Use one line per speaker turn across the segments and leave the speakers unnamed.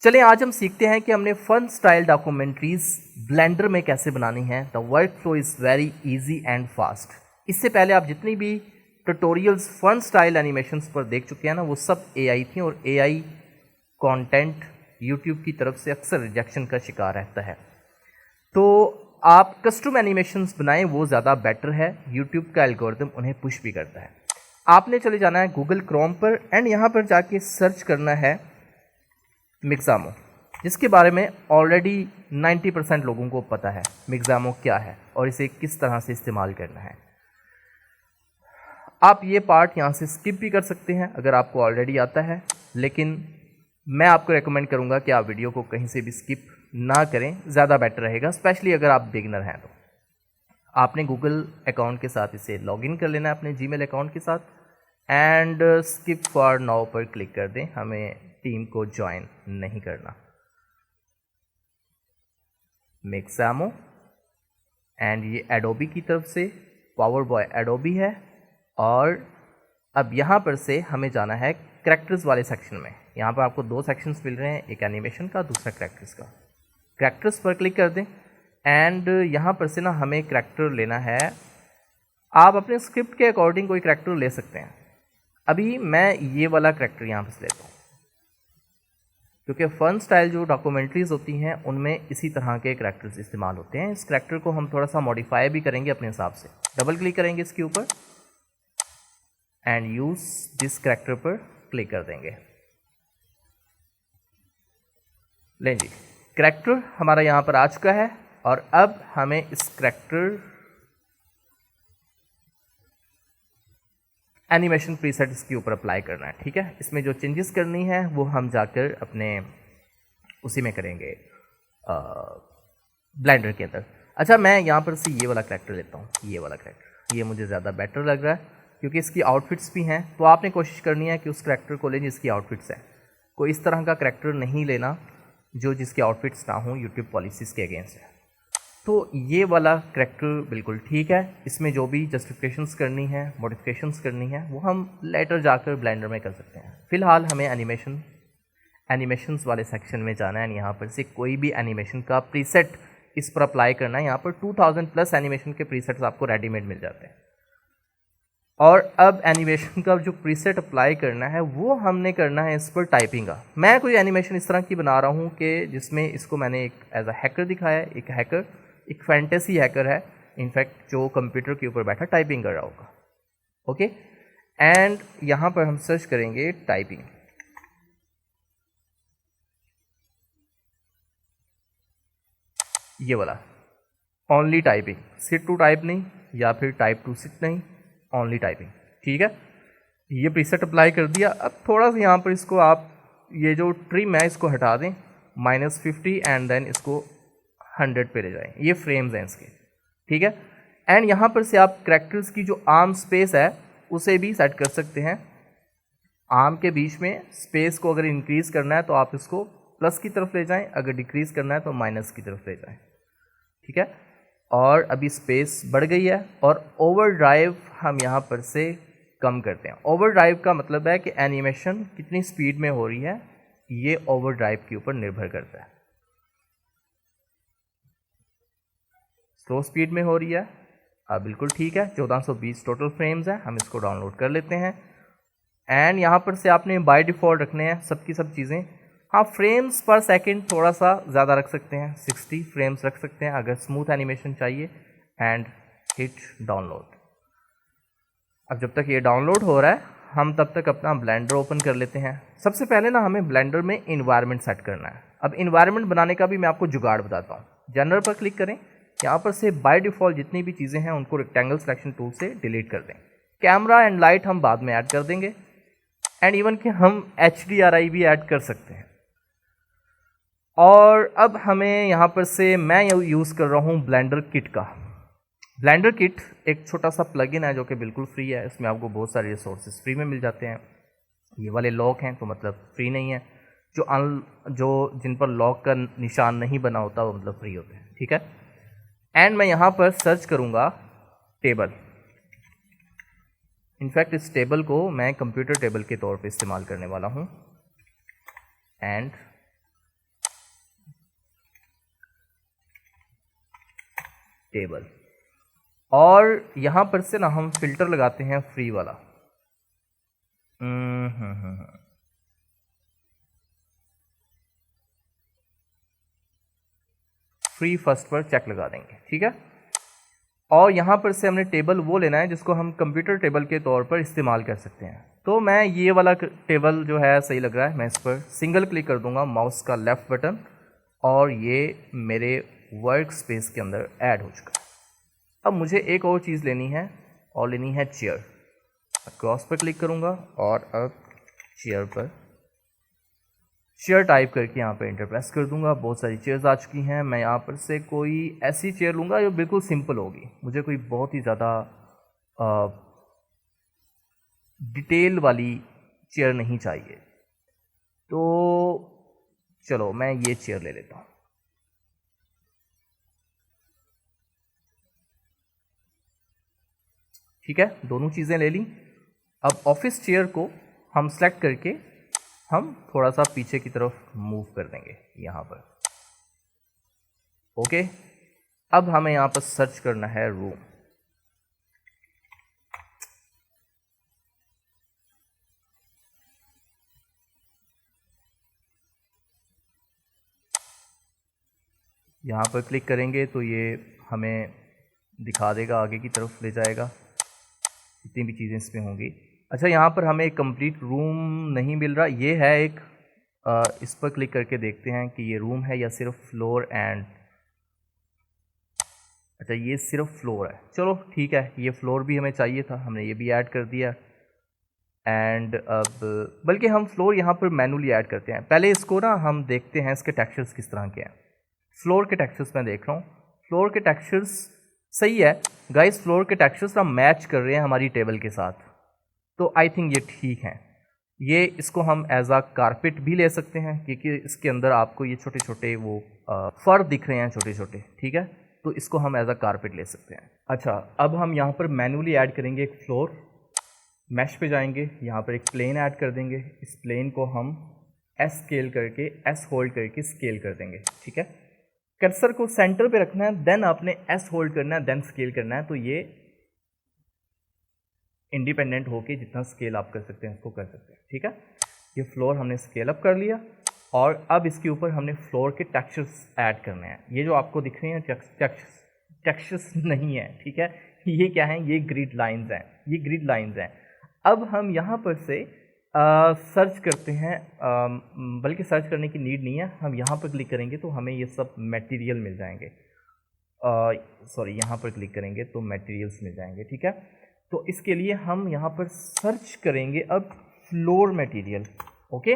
चलिए आज हम सीखते हैं कि हमने फन स्टाइल डॉक्यूमेंट्रीज ब्लेंडर में कैसे बनानी है। The work flow is very easy and fast. इससे पहले आप जितनी भी ट्यूटोरियल्स फन स्टाइल एनिमेशंस पर देख चुके हैं ना, वो सब एआई थी और एआई कंटेंट यूट्यूब की तरफ से अक्सर रिजेक्शन का शिकार रहता है। तो आप कस्टम एनिमेशंस बनाएं, वो ज़्यादा बेटर है। यूट्यूब का एल्गोरिथम उन्हें पुश भी करता है। आपने चले जाना है गूगल क्रोम पर एंड यहाँ पर जाके सर्च करना है मिक्सामो, जिसके बारे में ऑलरेडी 90% लोगों को पता है मिक्सामो क्या है और इसे किस तरह से इस्तेमाल करना है। आप ये पार्ट यहाँ से स्किप भी कर सकते हैं अगर आपको ऑलरेडी आता है, लेकिन मैं आपको रेकमेंड करूँगा कि आप वीडियो को कहीं से भी स्किप ना करें, ज़्यादा बेटर रहेगा, स्पेशली अगर आप बिगिनर हैं। तो आपने गूगल अकाउंट के साथ इसे लॉगिन कर लेना है अपने जीमेल अकाउंट के साथ एंड स्किप फॉर नाउ पर क्लिक कर दें। हमें टीम को ज्वाइन नहीं करना। मिक्सामो एंड ये एडोबी की तरफ से पावर बॉय एडोबी है। और अब यहाँ पर से हमें जाना है कैरेक्टर्स वाले सेक्शन में। यहाँ पर आपको दो सेक्शंस मिल रहे हैं, एक एनिमेशन का, दूसरा कैरेक्टर्स का। कैरेक्टर्स पर क्लिक कर दें एंड यहाँ पर से ना हमें कैरेक्टर लेना है। आप अपने स्क्रिप्ट के अकॉर्डिंग कोई कैरेक्टर ले सकते हैं। अभी मैं ये वाला कैरेक्टर यहाँ पर लेता हूँ, क्योंकि फन स्टाइल जो डॉक्यूमेंट्रीज होती हैं उनमें इसी तरह के कैरेक्टर्स इस्तेमाल होते हैं। इस कैरेक्टर को हम थोड़ा सा मॉडिफाई भी करेंगे अपने हिसाब से। डबल क्लिक करेंगे इसके ऊपर एंड यूज दिस कैरेक्टर पर क्लिक कर देंगे। लें जी, कैरेक्टर हमारा यहाँ पर आ चुका है और अब हमें इस कैरेक्टर एनिमेशन प्रीसेट इसके ऊपर अप्लाई करना है। ठीक है, इसमें जो चेंजेस करनी है वो हम जाकर अपने उसी में करेंगे ब्लेंडर के अंदर। अच्छा, मैं यहाँ पर से ये वाला कैरेक्टर लेता हूँ। ये वाला कैरेक्टर ये मुझे ज़्यादा बेटर लग रहा है क्योंकि इसकी आउटफिट्स भी हैं। तो आपने कोशिश करनी है कि उस कैरेक्टर को लें जिसकी आउटफिट्स हैं। कोई इस तरह का कैरेक्टर नहीं लेना जिसकी आउटफिट्स ना हो, यूट्यूब पॉलिसीज़ के अगेंस्ट है। तो ये वाला कैरेक्टर बिल्कुल ठीक है। इसमें जो भी जस्टिफिकेशंस करनी है, मॉडिफिकेशंस करनी है, वो हम लेटर जाकर ब्लेंडर में कर सकते हैं। फ़िलहाल हमें एनिमेशंस वाले सेक्शन में जाना है। यहाँ पर से कोई भी एनिमेशन का प्रीसेट इस पर अप्लाई करना है। यहाँ पर 2000+ एनिमेशन के प्रीसेट्स आपको रेडीमेड मिल जाते हैं। और अब एनिमेशन का जो प्रीसेट अप्लाई करना है वो हमने करना है इस पर टाइपिंग का। मैं कोई एनिमेशन इस तरह की बना रहा हूँ कि जिसमें इसको मैंने एक एज अ हैकर दिखाया है। एक फैंटेसी हैकर है इनफैक्ट, जो कंप्यूटर के ऊपर बैठा टाइपिंग कर रहा होगा। ओके, एंड यहाँ पर हम सर्च करेंगे टाइपिंग। ये वाला only typing, sit to type नहीं या फिर टाइप टू सिट नहीं, ओनली टाइपिंग। ठीक है, ये प्रीसेट अप्लाई कर दिया। अब थोड़ा सा यहाँ पर इसको आप ये जो ट्रिम है इसको हटा दें, -50 एंड देन इसको 100 पे ले जाएं। ये फ्रेम्स हैं इसके। ठीक है, एंड यहाँ पर से आप कैरेक्टर्स की जो आर्म स्पेस है उसे भी सेट कर सकते हैं। आर्म के बीच में स्पेस को अगर इंक्रीज़ करना है तो आप इसको प्लस की तरफ ले जाएं, अगर डिक्रीज़ करना है तो माइनस की तरफ ले जाएं। ठीक है, और अभी स्पेस बढ़ गई है और ओवर ड्राइव हम यहाँ पर से कम करते हैं। ओवर ड्राइव का मतलब है कि एनिमेशन कितनी स्पीड में हो रही है, ये ओवर ड्राइव के ऊपर निर्भर करता है। स्लो स्पीड में हो रही है, बिल्कुल ठीक है। 1420 टोटल फ्रेम्स हैं। हम इसको डाउनलोड कर लेते हैं एंड यहाँ पर से आपने बाय डिफ़ॉल्ट रखने हैं सबकी सब चीज़ें। हाँ, फ्रेम्स पर सेकंड थोड़ा सा ज़्यादा रख सकते हैं, 60 फ्रेम्स रख सकते हैं अगर स्मूथ एनिमेशन चाहिए। And hit download. अब जब तक ये डाउनलोड हो रहा है हम तब तक अपना ब्लेंडर ओपन कर लेते हैं। सबसे पहले ना हमें ब्लेंडर में इन्वायरमेंट सेट करना है। अब इन्वायरमेंट बनाने का भी मैं आपको जुगाड़ बताता हूँ। जनरल पर क्लिक करें, यहाँ पर से बाय डिफ़ॉल्ट जितनी भी चीज़ें हैं उनको रेक्टेंगल सिलेक्शन टूल से डिलीट कर दें। कैमरा एंड लाइट हम बाद में ऐड कर देंगे एंड इवन कि हम HDRI भी ऐड कर सकते हैं। और अब हमें यहाँ पर से मैं यूज़ कर रहा हूँ ब्लेंडर किट का। ब्लेंडर किट एक छोटा सा प्लगइन है जो कि बिल्कुल फ्री है। इसमें आपको बहुत सारे रिसोर्सेज फ्री में मिल जाते हैं। ये वाले लॉक हैं तो मतलब फ्री नहीं है, जो जिन पर लॉक का निशान नहीं बना होता वो मतलब फ्री होते हैं। ठीक है, एंड मैं यहाँ पर सर्च करूँगा टेबल। इनफैक्ट इस टेबल को मैं कंप्यूटर टेबल के तौर पे इस्तेमाल करने वाला हूँ एंड टेबल। और यहाँ पर से ना हम फिल्टर लगाते हैं फ्री वाला। फ्री फर्स्ट पर चेक लगा देंगे, ठीक है। और यहाँ पर से हमने टेबल वो लेना है जिसको हम कंप्यूटर टेबल के तौर पर इस्तेमाल कर सकते हैं। तो मैं ये वाला टेबल जो है सही लग रहा है, मैं इस पर सिंगल क्लिक कर दूंगा माउस का लेफ़्ट बटन और ये मेरे वर्क स्पेस के अंदर ऐड हो चुका है। अब मुझे एक और चीज़ लेनी है और लेनी है चेयर। क्रॉस पर क्लिक करूँगा और अब चेयर टाइप करके यहाँ पर इंटर प्रेस कर दूंगा। बहुत सारी चेयर्स आ चुकी हैं। मैं यहाँ पर से कोई ऐसी चेयर लूँगा जो बिल्कुल सिंपल होगी, मुझे कोई बहुत ही ज़्यादा डिटेल वाली चेयर नहीं चाहिए। तो चलो मैं ये चेयर ले लेता हूँ। ठीक है, दोनों चीज़ें ले ली। अब ऑफिस चेयर को हम सेलेक्ट करके हम थोड़ा सा पीछे की तरफ मूव कर देंगे यहाँ पर। ओके, अब हमें यहाँ पर सर्च करना है रूम। यहाँ पर क्लिक करेंगे तो ये हमें दिखा देगा, आगे की तरफ ले जाएगा, जितनी भी चीज़ें इसमें होंगी। अच्छा, यहाँ पर हमें एक कंप्लीट रूम नहीं मिल रहा, ये है एक इस पर क्लिक करके देखते हैं कि ये रूम है या सिर्फ फ्लोर एंड, अच्छा ये सिर्फ फ्लोर है। चलो ठीक है, ये फ्लोर भी हमें चाहिए था, हमने ये भी ऐड कर दिया। एंड अब बल्कि हम फ्लोर यहाँ पर मैनुअली ऐड करते हैं। पहले इसको ना हम देखते हैं इसके टेक्सचर्स किस तरह के हैं। फ्लोर के टेक्सचर्स मैं देख रहा हूँ, फ्लोर के टेक्सचर्स सही है गाइस। फ्लोर के टेक्सचर्स ना मैच कर रहे हैं हमारी टेबल के साथ, तो आई थिंक ये ठीक है। ये इसको हम एज आ कारपेट भी ले सकते हैं क्योंकि इसके अंदर आपको ये छोटे छोटे वो फर दिख रहे हैं छोटे छोटे, ठीक है। तो इसको हम एज आ कारपेट ले सकते हैं। अच्छा, अब हम यहाँ पर मैनुअली ऐड करेंगे एक फ्लोर। मैश पे जाएंगे, यहाँ पर एक प्लेन ऐड कर देंगे। इस प्लेन को हम एस स्केल करके, एस होल्ड करके स्केल कर देंगे, ठीक है। कर्सर को सेंटर पे रखना है, देन आपने एस होल्ड करना है, देन स्केल करना है। तो ये इंडिपेंडेंट होके जितना स्केल आप कर सकते हैं उसको कर सकते हैं, ठीक है। ये फ्लोर हमने स्केल अप कर लिया और अब इसके ऊपर हमने फ्लोर के टेक्सचर्स ऐड करने हैं। ये जो आपको दिख रहे हैं टेक्सचर्स नहीं है, ठीक है। ये क्या है, ये ग्रिड लाइंस हैं, ये ग्रिड लाइंस हैं। अब हम यहाँ पर से सर्च करते हैं, बल्कि सर्च करने की नीड नहीं है, हम यहाँ पर क्लिक करेंगे तो हमें ये सब मटेरियल मिल जाएंगे। सॉरी, यहाँ पर क्लिक करेंगे तो मटेरियल्स मिल जाएंगे, ठीक है। तो इसके लिए हम यहाँ पर सर्च करेंगे अब फ्लोर मटेरियल। ओके,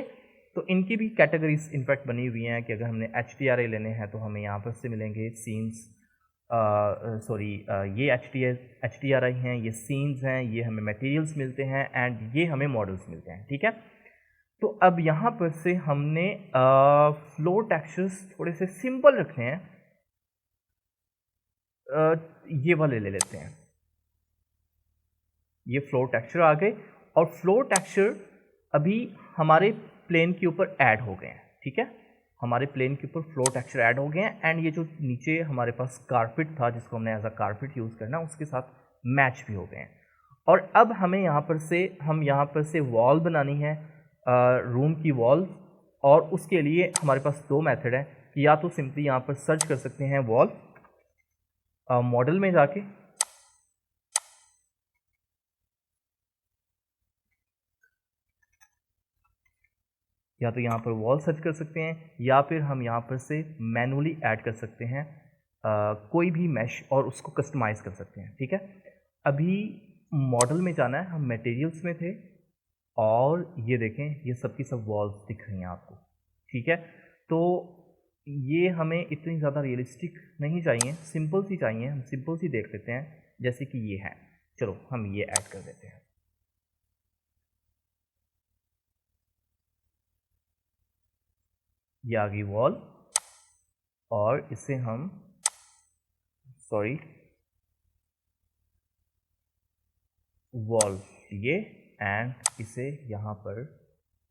तो इनकी भी कैटेगरीज इनफैक्ट बनी हुई हैं कि अगर हमने HDRI लेने हैं तो हमें यहाँ पर से मिलेंगे सीन्स, सॉरी ये HDRI हैं, ये सीन्स हैं, ये हमें मटेरियल्स मिलते हैं एंड ये हमें मॉडल्स मिलते हैं, ठीक है। तो अब यहाँ पर से हमने फ्लोर टेक्सचर्स थोड़े से सिंपल रखने हैं, ये वाले ले लेते हैं। ये फ्लोर टेक्सचर आ गए और फ्लोर टेक्सचर अभी हमारे प्लेन के ऊपर ऐड हो गए हैं, ठीक है। हमारे प्लेन के ऊपर फ्लोर टेक्सचर ऐड हो गए हैं एंड ये जो नीचे हमारे पास कारपेट था जिसको हमने एज अ कारपेट यूज़ करना, उसके साथ मैच भी हो गए हैं। और अब हमें यहाँ पर से वॉल बनानी है, रूम की वॉल। और उसके लिए हमारे पास दो मेथड है, या तो सिंपली यहाँ पर सर्च कर सकते हैं वॉल, मॉडल में जाके या तो यहाँ पर वॉल सर्च कर सकते हैं या फिर हम यहाँ पर से मैनुअली ऐड कर सकते हैं कोई भी मैश और उसको कस्टमाइज़ कर सकते हैं, ठीक है। अभी मॉडल में जाना है, हम मटेरियल्स में थे और ये देखें ये सब की सब वॉल्स दिख रही हैं आपको, ठीक है। तो ये हमें इतनी ज़्यादा रियलिस्टिक नहीं चाहिए, सिंपल सी चाहिए। हम सिंपल सी देख लेते हैं जैसे कि ये है। चलो हम ये ऐड कर देते हैं। ये आ गई वॉल और इसे हम वॉल ये एंड इसे यहाँ पर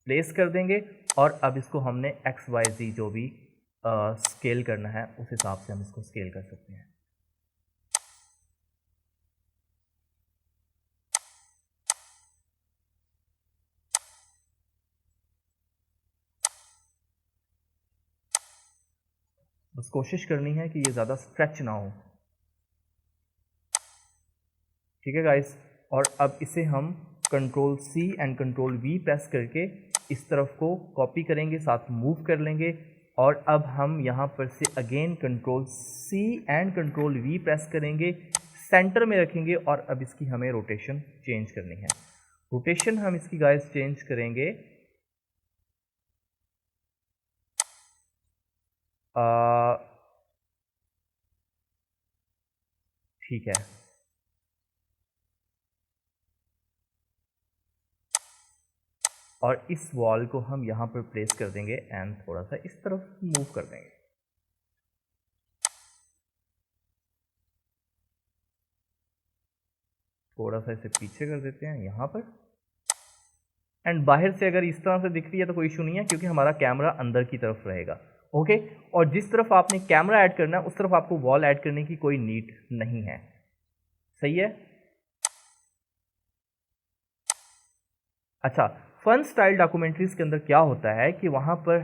प्लेस कर देंगे और अब इसको हमने XYZ जो भी स्केल करना है उस हिसाब से हम इसको स्केल कर सकते हैं। बस कोशिश करनी है कि ये ज़्यादा स्ट्रेच ना हो। ठीक है गाइस, और अब इसे हम control C and control V press करके इस तरफ को कॉपी करेंगे, साथ मूव कर लेंगे। और अब हम यहाँ पर से again control C and control V press करेंगे, सेंटर में रखेंगे और अब इसकी हमें रोटेशन चेंज करनी है। रोटेशन हम इसकी गाइस चेंज करेंगे ठीक है, और इस वॉल को हम यहाँ पर प्लेस कर देंगे एंड थोड़ा सा इस तरफ मूव कर देंगे। थोड़ा सा इसे पीछे कर देते हैं यहाँ पर। एंड बाहर से अगर इस तरह से दिख रही है तो कोई इशू नहीं है, क्योंकि हमारा कैमरा अंदर की तरफ रहेगा। ओके, और जिस तरफ आपने कैमरा ऐड करना है उस तरफ आपको वॉल ऐड करने की कोई नीड नहीं है। सही है। अच्छा, फन स्टाइल डॉक्यूमेंट्रीज के अंदर क्या होता है कि वहाँ पर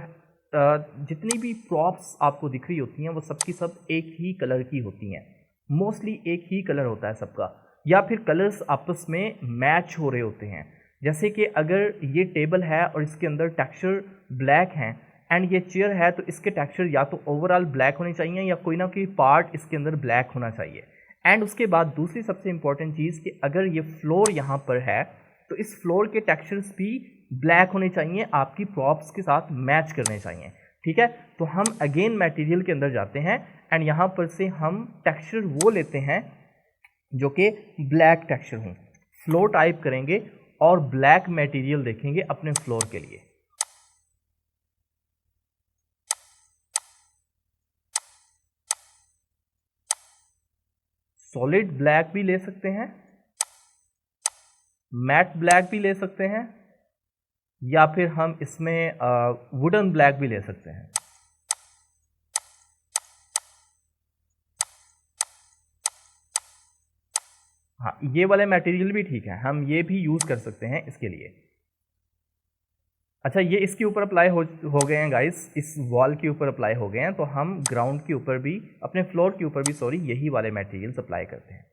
जितनी भी प्रॉप्स आपको दिख रही होती हैं वो सबकी सब एक ही कलर की होती हैं। मोस्टली एक ही कलर होता है सबका, या फिर कलर्स आपस में मैच हो रहे होते हैं। जैसे कि अगर ये टेबल है और इसके अंदर टेक्सचर ब्लैक है एंड ये चेयर है, तो इसके टेक्सचर या तो ओवरऑल ब्लैक होने चाहिए या कोई ना कोई पार्ट इसके अंदर ब्लैक होना चाहिए। एंड उसके बाद दूसरी सबसे इंपॉर्टेंट चीज़ कि अगर ये फ्लोर यहाँ पर है तो इस फ्लोर के टेक्सचर्स भी ब्लैक होने चाहिए, आपकी प्रॉप्स के साथ मैच करने चाहिए। ठीक है, तो हम अगेन मटेरियल के अंदर जाते हैं एंड यहाँ पर से हम टेक्सचर वो लेते हैं जो कि ब्लैक टेक्सचर हो। फ्लोर टाइप करेंगे और ब्लैक मटेरियल देखेंगे अपने फ्लोर के लिए। सॉलिड ब्लैक भी ले सकते हैं, मैट ब्लैक भी ले सकते हैं, या फिर हम इसमें वुडन ब्लैक भी ले सकते हैं। हाँ, ये वाले मटेरियल भी ठीक है, हम ये भी यूज़ कर सकते हैं इसके लिए। अच्छा, ये इसके ऊपर अप्लाई हो गए हैं गाइस, इस वॉल के ऊपर अप्लाई हो गए हैं, तो हम ग्राउंड के ऊपर भी, अपने फ्लोर के ऊपर भी सॉरी, यही वाले मटेरियल्स अप्लाई करते हैं।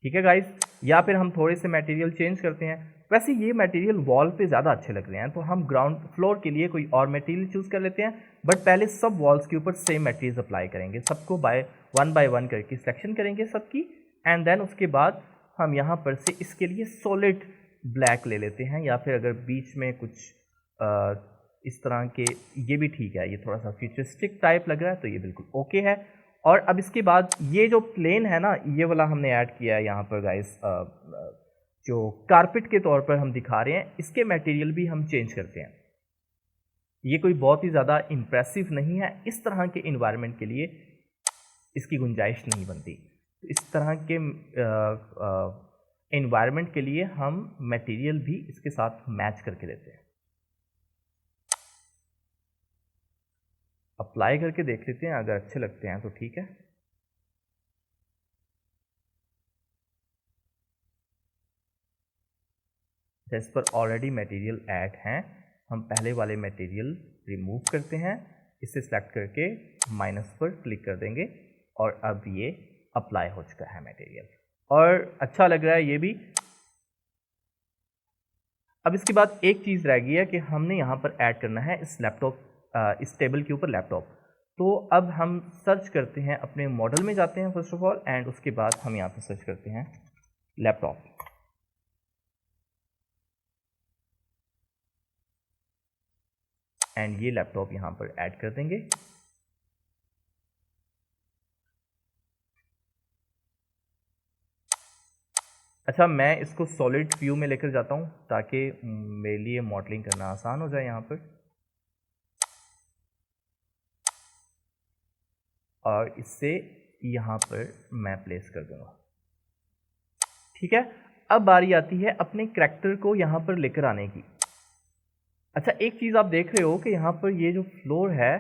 ठीक है गाइस, या फिर हम थोड़े से मटेरियल चेंज करते हैं। वैसे ये मटेरियल वॉल पे ज़्यादा अच्छे लग रहे हैं, तो हम ग्राउंड फ्लोर के लिए कोई और मटेरियल चूज़ कर लेते हैं। बट पहले सब वॉल्स के ऊपर सेम मटेरियल अप्लाई करेंगे, सबको बाय वन करके सिलेक्शन करेंगे सबकी। एंड देन उसके बाद हम यहाँ पर से इसके लिए सॉलिड ब्लैक ले लेते हैं, या फिर अगर बीच में कुछ इस तरह के, ये भी ठीक है, ये थोड़ा सा फ्यूचरिस्टिक टाइप लग रहा है तो ये बिल्कुल ओके है। और अब इसके बाद ये जो प्लेन है ना, ये वाला हमने ऐड किया है यहाँ पर गाइस, जो कारपेट के तौर पर हम दिखा रहे हैं, इसके मटेरियल भी हम चेंज करते हैं। ये कोई बहुत ही ज़्यादा इम्प्रेसिव नहीं है, इस तरह के इन्वायरमेंट के लिए इसकी गुंजाइश नहीं बनती। तो इस तरह के इन्वायरमेंट के लिए हम मटेरियल भी इसके साथ मैच करके देते हैं। अप्लाई करके देख लेते हैं, अगर अच्छे लगते हैं तो ठीक है। इस पर ऑलरेडी मटेरियल ऐड हैं, हम पहले वाले मटेरियल रिमूव करते हैं, इसे सेलेक्ट करके माइनस पर क्लिक कर देंगे और अब ये अप्लाई हो चुका है मटेरियल, और अच्छा लग रहा है ये भी। अब इसके बाद एक चीज़ रह गई है कि हमने यहाँ पर ऐड करना है इस लैपटॉप, इस टेबल के ऊपर लैपटॉप। तो अब हम सर्च करते हैं, अपने मॉडल में जाते हैं फर्स्ट ऑफ ऑल, एंड उसके बाद हम यहाँ पर सर्च करते हैं लैपटॉप। एंड ये लैपटॉप यहाँ पर ऐड कर देंगे। अच्छा, मैं इसको सॉलिड व्यू में लेकर जाता हूँ ताकि मेरे लिए मॉडलिंग करना आसान हो जाए यहाँ पर, और इससे यहाँ पर मैं प्लेस कर दूंगा। ठीक है, अब बारी आती है अपने करैक्टर को यहाँ पर लेकर आने की। अच्छा, एक चीज़ आप देख रहे हो कि यहाँ पर ये जो फ्लोर है,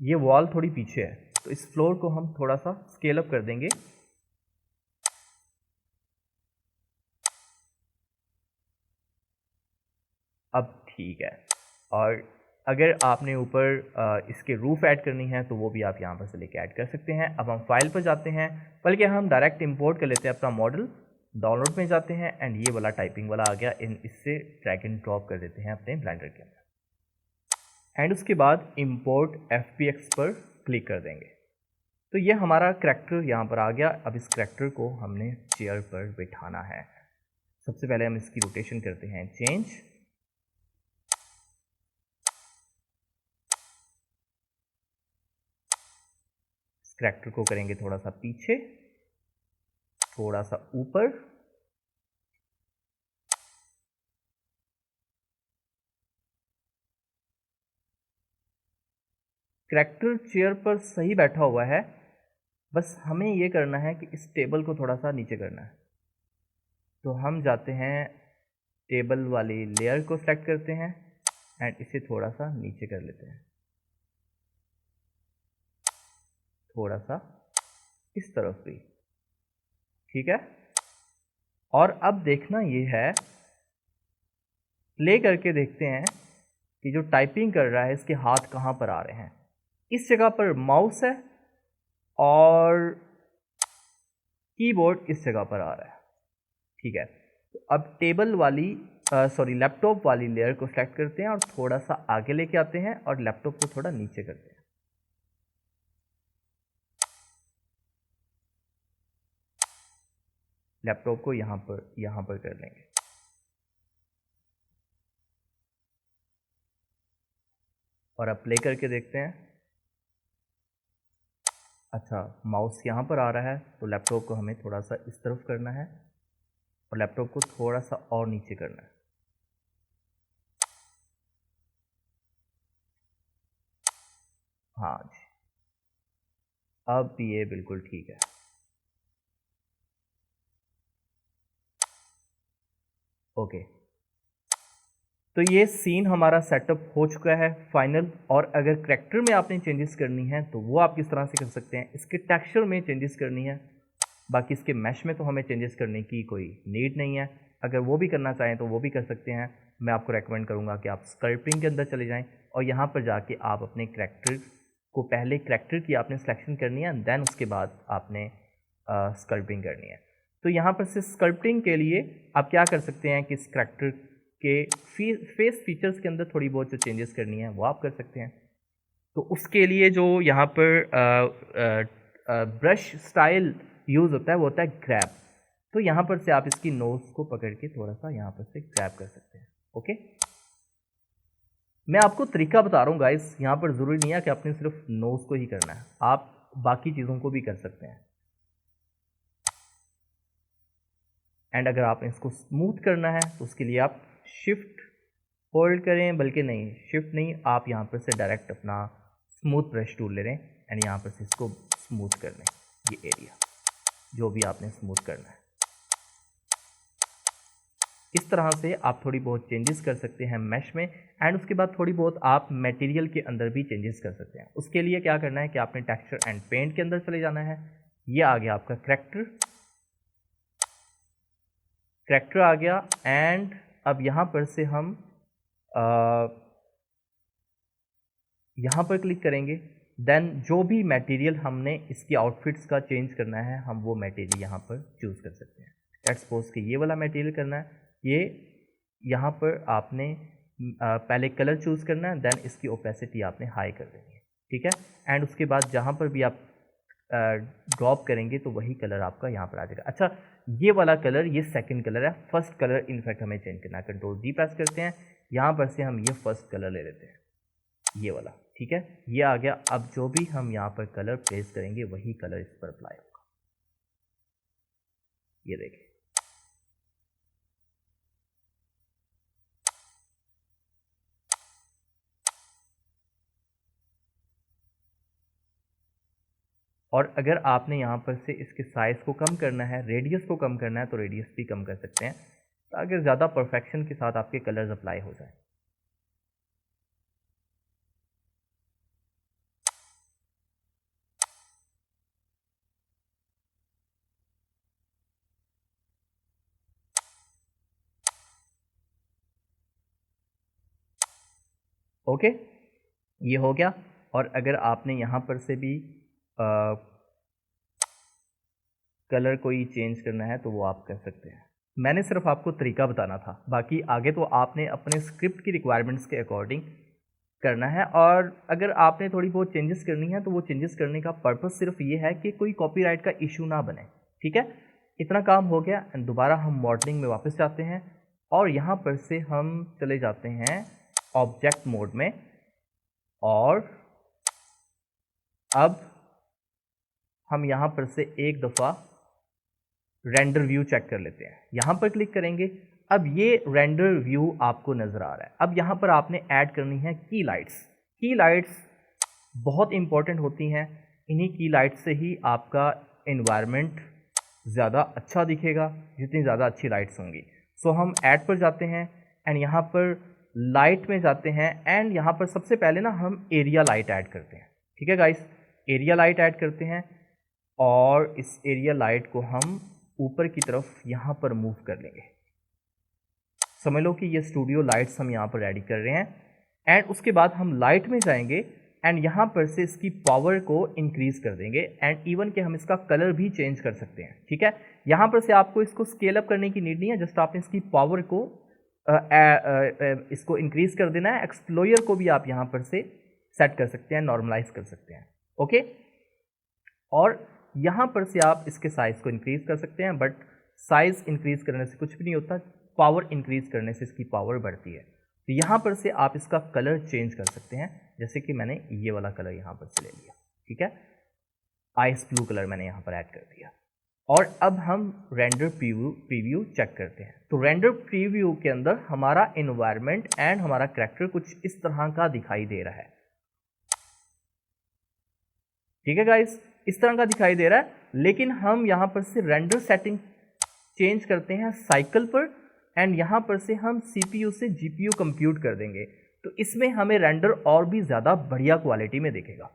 ये वॉल थोड़ी पीछे है, तो इस फ्लोर को हम थोड़ा सा स्केल अप कर देंगे। अब ठीक है, और अगर आपने ऊपर इसके रूफ ऐड करनी है तो वो भी आप यहाँ पर से लेके ऐड कर सकते हैं। अब हम फाइल पर जाते हैं, बल्कि हम डायरेक्ट इंपोर्ट कर लेते हैं अपना मॉडल, डाउनलोड में जाते हैं एंड ये वाला टाइपिंग वाला आ गया, इससे ड्रैग एंड ड्रॉप कर देते हैं अपने ब्लेंडर के अंदर एंड उसके बाद इंपोर्ट FBX पर क्लिक कर देंगे। तो ये हमारा करैक्टर यहाँ पर आ गया। अब इस करैक्टर को हमने चेयर पर बिठाना है। सबसे पहले हम इसकी रोटेशन करते हैं चेंज, इस करैक्टर को करेंगे थोड़ा सा पीछे, थोड़ा सा ऊपर, करैक्टर चेयर पर सही बैठा हुआ है, बस हमें ये करना है कि इस टेबल को थोड़ा सा नीचे करना है। तो हम जाते हैं टेबल वाली लेयर को सेलेक्ट करते हैं एंड इसे थोड़ा सा नीचे कर लेते हैं, थोड़ा सा इस तरफ भी, ठीक है। और अब देखना ये है, प्ले करके देखते हैं कि जो टाइपिंग कर रहा है इसके हाथ कहाँ पर आ रहे हैं। इस जगह पर माउस है और कीबोर्ड इस जगह पर आ रहा है, ठीक है। तो अब टेबल वाली लैपटॉप वाली लेयर को सेलेक्ट करते हैं और थोड़ा सा आगे लेके आते हैं और लैपटॉप को थोड़ा नीचे करते हैं। लैपटॉप को यहाँ पर कर लेंगे। और अब प्ले करके देखते हैं। अच्छा, माउस यहाँ पर आ रहा है तो लैपटॉप को हमें थोड़ा सा इस तरफ करना है और लैपटॉप को थोड़ा सा और नीचे करना है। हाँ जी, अब ये बिल्कुल ठीक है। ओके, तो ये सीन हमारा सेटअप हो चुका है फाइनल। और अगर करैक्टर में आपने चेंजेस करनी है तो वो आप किस तरह से कर सकते हैं, इसके टेक्सचर में चेंजेस करनी है, बाकी इसके मैश में तो हमें चेंजेस करने की कोई नीड नहीं है। अगर वो भी करना चाहें तो वो भी कर सकते हैं। मैं आपको रेकमेंड करूँगा कि आप स्कल्पटिंग के अंदर चले जाएँ और यहाँ पर जाके आप अपने करैक्टर को, पहले करैक्टर की आपने सिलेक्शन करनी है, देन उसके बाद आपने स्कल्पटिंग करनी है। तो यहाँ पर से स्कल्पटिंग के लिए आप क्या कर सकते हैं कि इस करैक्टर के फेस फीचर्स के अंदर थोड़ी बहुत जो चेंजेस करनी है वो आप कर सकते हैं। तो उसके लिए जो यहाँ पर ब्रश स्टाइल यूज़ होता है वो होता है ग्रैब। तो यहाँ पर से आप इसकी नोज़ को पकड़ के थोड़ा सा यहाँ पर से ग्रैब कर सकते हैं। ओके, मैं आपको तरीका बता रहा हूँ गाइस, यहाँ पर ज़रूरी नहीं है कि आपने सिर्फ नोज़ को ही करना है, आप बाकी चीज़ों को भी कर सकते हैं। एंड अगर आपने इसको स्मूथ करना है तो उसके लिए आप शिफ्ट होल्ड करें, बल्कि नहीं शिफ्ट नहीं, आप यहाँ पर से डायरेक्ट अपना स्मूथ ब्रश टूल ले लें एंड यहाँ पर से इसको स्मूथ कर लें, ये एरिया जो भी आपने स्मूथ करना है। इस तरह से आप थोड़ी बहुत चेंजेस कर सकते हैं मैश में एंड उसके बाद थोड़ी बहुत आप मटेरियल के अंदर भी चेंजेस कर सकते हैं। उसके लिए क्या करना है कि आपने टेक्सचर एंड पेंट के अंदर चले जाना है। ये आ गया आपका करैक्टर आ गया एंड अब यहाँ पर से हम यहाँ पर क्लिक करेंगे, देन जो भी मटेरियल हमने इसकी आउटफिट्स का चेंज करना है हम वो मटेरियल यहाँ पर चूज़ कर सकते हैं। लेट्स सपोज कि ये वाला मटेरियल करना है, ये यहाँ पर आपने पहले कलर चूज़ करना है, देन इसकी ओपेसिटी आपने हाई कर देनी है, ठीक है। एंड उसके बाद जहाँ पर भी आप ड्रॉप करेंगे तो वही कलर आपका यहाँ पर आ जाएगा। अच्छा, ये वाला कलर ये सेकंड कलर है, फर्स्ट कलर इनफैक्ट हमें चेंज करना है। Ctrl+G प्रेस करते हैं, यहाँ पर से हम ये फर्स्ट कलर ले लेते हैं, ये वाला, ठीक है। ये आ गया। अब जो भी हम यहाँ पर कलर प्लेस करेंगे वही कलर इस पर अप्लाई होगा, ये देखिए। और अगर आपने यहाँ पर से इसके साइज़ को कम करना है, रेडियस को कम करना है तो रेडियस भी कम कर सकते हैं, ताकि ज़्यादा परफेक्शन के साथ आपके कलर्स अप्लाई हो जाए। ओके, ये हो गया। और अगर आपने यहाँ पर से भी कलर कोई चेंज करना है तो वो आप कर सकते हैं। मैंने सिर्फ आपको तरीका बताना था, बाकी आगे तो आपने अपने स्क्रिप्ट की रिक्वायरमेंट्स के अकॉर्डिंग करना है। और अगर आपने थोड़ी बहुत चेंजेस करनी है तो वो चेंजेस करने का पर्पस सिर्फ ये है कि कोई कॉपीराइट का इशू ना बने। ठीक है, इतना काम हो गया। एंड दोबारा हम मॉडलिंग में वापस जाते हैं और यहाँ पर से हम चले जाते हैं ऑब्जेक्ट मोड में। और अब हम यहाँ पर से एक दफ़ा रेंडर व्यू चेक कर लेते हैं। यहाँ पर क्लिक करेंगे, अब ये रेंडर व्यू आपको नज़र आ रहा है। अब यहाँ पर आपने ऐड करनी है की लाइट्स। की लाइट्स बहुत इंपॉर्टेंट होती हैं, इन्हीं की लाइट से ही आपका एनवायरनमेंट ज़्यादा अच्छा दिखेगा जितनी ज़्यादा अच्छी लाइट्स होंगी। सो हम ऐड पर जाते हैं एंड यहाँ पर लाइट में जाते हैं एंड यहाँ पर सबसे पहले ना हम एरिया लाइट ऐड करते हैं। ठीक है गाइस, एरिया लाइट ऐड करते हैं और इस एरिया लाइट को हम ऊपर की तरफ यहाँ पर मूव कर लेंगे। समझ लो कि ये स्टूडियो लाइट्स हम यहाँ पर रेडी कर रहे हैं। एंड उसके बाद हम लाइट में जाएंगे एंड यहाँ पर से इसकी पावर को इंक्रीज कर देंगे एंड इवन कि हम इसका कलर भी चेंज कर सकते हैं। ठीक है, यहाँ पर से आपको इसको स्केल अप करने की नीड नहीं है, जस्ट आपने इसकी पावर को इसको इंक्रीज कर देना है। एक्सप्लोयर को भी आप यहाँ पर से सेट कर सकते हैं, नॉर्मलाइज कर सकते हैं। ओके, और यहाँ पर से आप इसके साइज़ को इंक्रीज़ कर सकते हैं, बट साइज़ इंक्रीज़ करने से कुछ भी नहीं होता, पावर इंक्रीज़ करने से इसकी पावर बढ़ती है। तो यहाँ पर से आप इसका कलर चेंज कर सकते हैं, जैसे कि मैंने ये वाला कलर यहाँ पर से ले लिया। ठीक है, आइस ब्लू कलर मैंने यहाँ पर ऐड कर दिया। और अब हम रेंडर प्रीव्यू चेक करते हैं। तो रेंडर प्रीव्यू के अंदर हमारा एनवायरनमेंट एंड हमारा कैरेक्टर कुछ इस तरह का दिखाई दे रहा है। ठीक है गाइस, इस तरह का दिखाई दे रहा है, लेकिन हम यहाँ पर से रेंडर सेटिंग चेंज करते हैं साइकिल पर एंड यहाँ पर से हम सीपीयू से जीपीयू कंप्यूट कर देंगे, तो इसमें हमें रेंडर और भी ज़्यादा बढ़िया क्वालिटी में दिखेगा।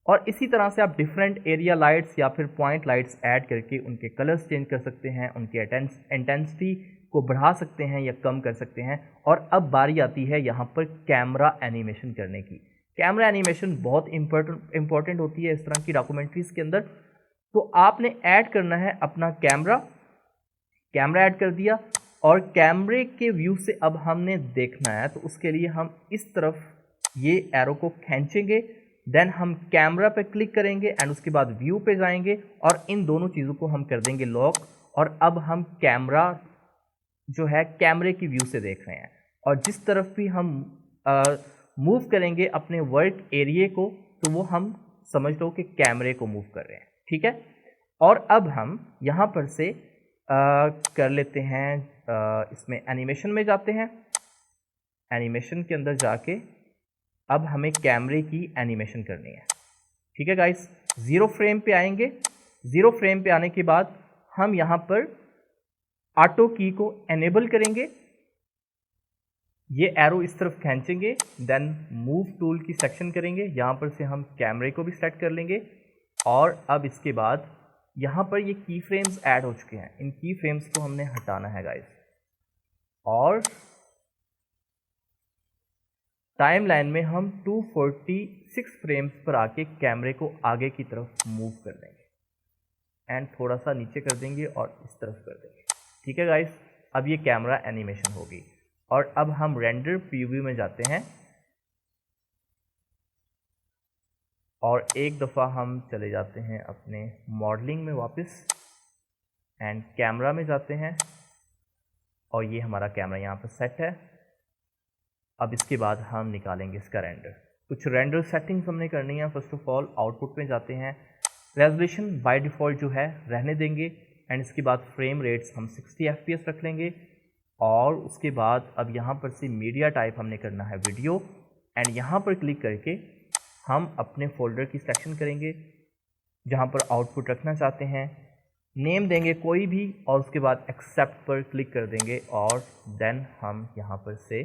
और इसी तरह से आप डिफरेंट एरिया लाइट्स या फिर पॉइंट लाइट्स ऐड करके उनके कलर्स चेंज कर सकते हैं, उनकी इंटेंसिटी को बढ़ा सकते हैं या कम कर सकते हैं। और अब बारी आती है यहाँ पर कैमरा एनिमेशन करने की। कैमरा एनिमेशन बहुत इंपॉर्टेंट होती है इस तरह की डॉक्यूमेंट्रीज के अंदर। तो आपने ऐड करना है अपना कैमरा ऐड कर दिया और कैमरे के व्यू से अब हमने देखना है, तो उसके लिए हम इस तरफ ये एरो को खींचेंगे, देन हम कैमरा पे क्लिक करेंगे एंड उसके बाद व्यू पे जाएंगे और इन दोनों चीज़ों को हम कर देंगे लॉक। और अब हम कैमरा जो है कैमरे की व्यू से देख रहे हैं और जिस तरफ भी हम मूव करेंगे अपने वर्क एरिया को, तो वो हम समझ लो कि कैमरे को मूव कर रहे हैं। ठीक है, और अब हम यहाँ पर से कर लेते हैं, इसमें एनिमेशन में जाते हैं। एनिमेशन के अंदर जाके अब हमें कैमरे की एनिमेशन करनी है। ठीक है गाइस, 0 फ्रेम पे आएंगे। 0 फ्रेम पे आने के बाद हम यहाँ पर ऑटो की को एनेबल करेंगे, ये एरो इस तरफ खींचेंगे, देन मूव टूल की सेक्शन करेंगे, यहाँ पर से हम कैमरे को भी सेट कर लेंगे। और अब इसके बाद यहाँ पर ये की फ्रेम्स ऐड हो चुके हैं, इन की फ्रेम्स को हमने हटाना है गाइस। और टाइम लाइन में हम 246 फ्रेम्स पर आके कैमरे को आगे की तरफ मूव कर देंगे एंड थोड़ा सा नीचे कर देंगे और इस तरफ कर देंगे। ठीक है गाइस, अब ये कैमरा एनिमेशन होगी। और अब हम रेंडर प्रीव्यू में जाते हैं और एक दफ़ा हम चले जाते हैं अपने मॉडलिंग में वापस एंड कैमरा में जाते हैं और ये हमारा कैमरा यहाँ पर सेट है। अब इसके बाद हम निकालेंगे इसका रेंडर। कुछ रेंडर सेटिंग्स हमने करनी है। फर्स्ट ऑफ ऑल आउटपुट में जाते हैं, रेजोल्यूशन बाय डिफ़ॉल्ट जो है रहने देंगे एंड इसके बाद फ्रेम रेट्स हम 60 FPS रख लेंगे। और उसके बाद अब यहाँ पर से मीडिया टाइप हमने करना है वीडियो एंड यहाँ पर क्लिक करके हम अपने फोल्डर की सिलेक्शन करेंगे जहाँ पर आउटपुट रखना चाहते हैं, नेम देंगे कोई भी और उसके बाद एक्सेप्ट पर क्लिक कर देंगे और देन हम यहाँ पर से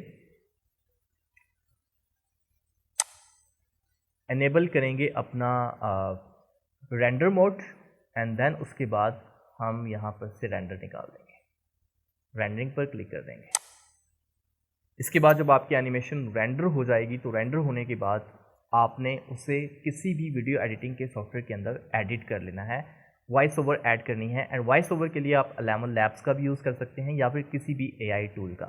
एनेबल करेंगे अपना रेंडर मोड एंड देन उसके बाद हम यहाँ पर से रेंडर निकाल देंगे, रेंडरिंग पर क्लिक कर देंगे। इसके बाद जब आपकी एनिमेशन रेंडर हो जाएगी तो रेंडर होने के बाद आपने उसे किसी भी वीडियो एडिटिंग के सॉफ्टवेयर के अंदर एडिट कर लेना है, वॉइस ओवर ऐड करनी है। एंड वॉइस ओवर के लिए आप Lemon Labs का भी यूज़ कर सकते हैं या फिर किसी भी AI टूल का।